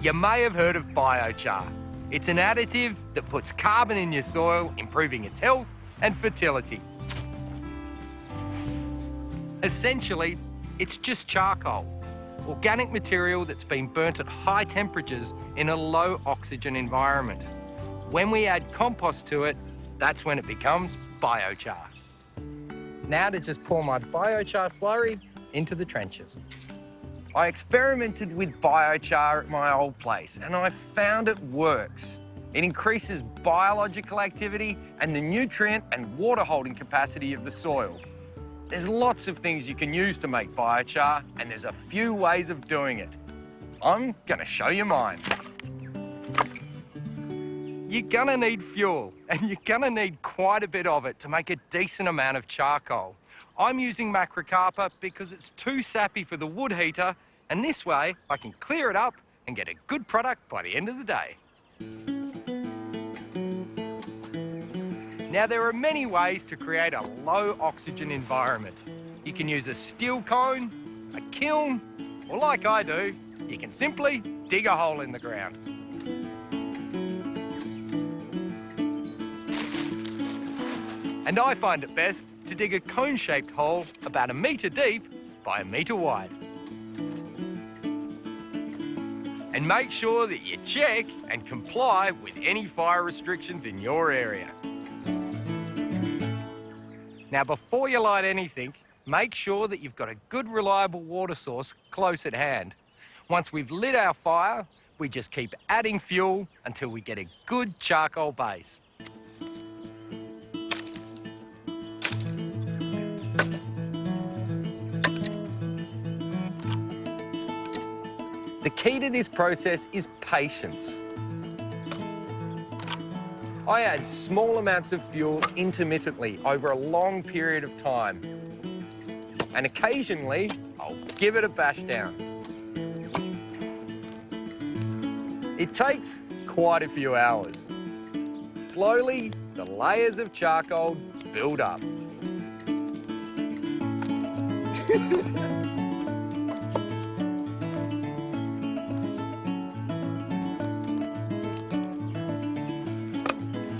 You may have heard of biochar. It's an additive that puts carbon in your soil, improving its health and fertility. Essentially, it's just charcoal, organic material that's been burnt at high temperatures in a low oxygen environment. When we add compost to it, that's when it becomes biochar. Now to just pour my biochar slurry into the trenches. I experimented with biochar at my old place and I found it works. It increases biological activity and the nutrient and water holding capacity of the soil. There's lots of things you can use to make biochar and there's a few ways of doing it. I'm gonna show you mine. You're gonna need fuel and you're gonna need quite a bit of it to make a decent amount of charcoal. I'm using macrocarpa because it's too sappy for the wood heater, and this way I can clear it up and get a good product by the end of the day. Now, there are many ways to create a low oxygen environment. You can use a steel cone, a kiln, or like I do, you can simply dig a hole in the ground. And I find it best to dig a cone-shaped hole about 1 metre deep by 1 metre wide. And make sure that you check and comply with any fire restrictions in your area. Now, before you light anything, make sure that you've got a good, reliable water source close at hand. Once we've lit our fire, we just keep adding fuel until we get a good charcoal base. The key to this process is patience. I add small amounts of fuel intermittently over a long period of time. And occasionally, I'll give it a bash down. It takes quite a few hours. Slowly, the layers of charcoal build up.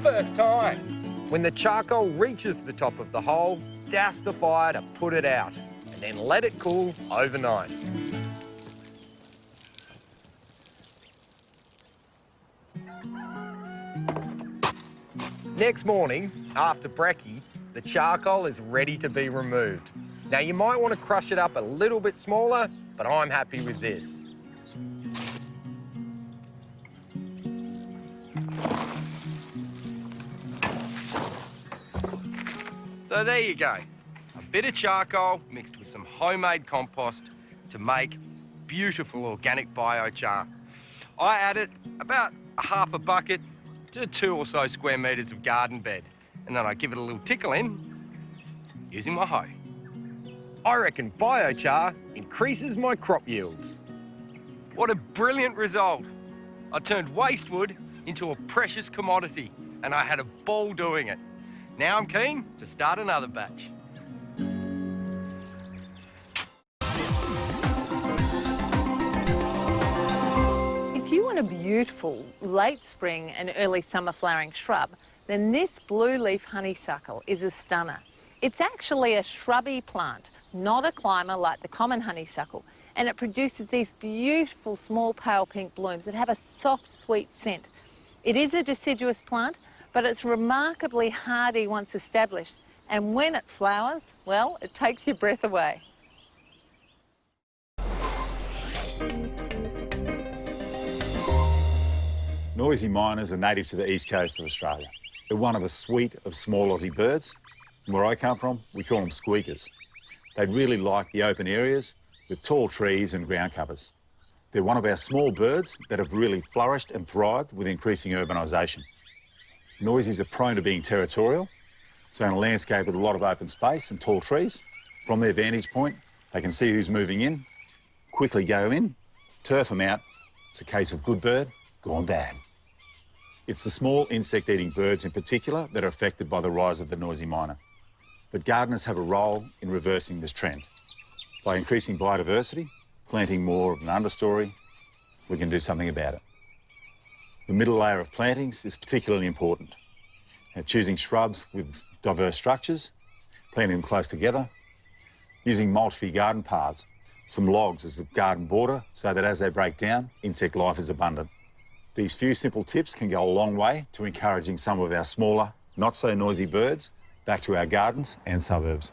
First time. When the charcoal reaches the top of the hole, douse the fire to put it out, and then let it cool overnight. Next morning, after brekkie, the charcoal is ready to be removed. Now, you might want to crush it up a little bit smaller, but I'm happy with this. So there you go, a bit of charcoal mixed with some homemade compost to make beautiful organic biochar. I added about half a bucket to 2 or so square metres of garden bed, and then I give it a little tickle in using my hoe. I reckon biochar increases my crop yields. What a brilliant result. I turned waste wood into a precious commodity, and I had a ball doing it. Now I'm keen to start another batch. If you want a beautiful late spring and early summer flowering shrub, then this blue leaf honeysuckle is a stunner. It's actually a shrubby plant, not a climber like the common honeysuckle, and it produces these beautiful small pale pink blooms that have a soft, sweet scent. It is a deciduous plant, but it's remarkably hardy once established, and when it flowers, well, it takes your breath away. Noisy miners are native to the east coast of Australia. They're one of a suite of small Aussie birds. And where I come from, we call them squeakers. They really like the open areas with tall trees and ground covers. They're one of our small birds that have really flourished and thrived with increasing urbanisation. Noisies are prone to being territorial, so in a landscape with a lot of open space and tall trees, from their vantage point, they can see who's moving in, quickly go in, turf them out. It's a case of good bird, gone bad. It's the small insect-eating birds in particular that are affected by the rise of the noisy miner. But gardeners have a role in reversing this trend by increasing biodiversity, planting more of an understory, we can do something about it. The middle layer of plantings is particularly important. Now, choosing shrubs with diverse structures, planting them close together, using mulch for your garden paths, some logs as the garden border so that as they break down, insect life is abundant. These few simple tips can go a long way to encouraging some of our smaller, not so noisy birds back to our gardens and suburbs.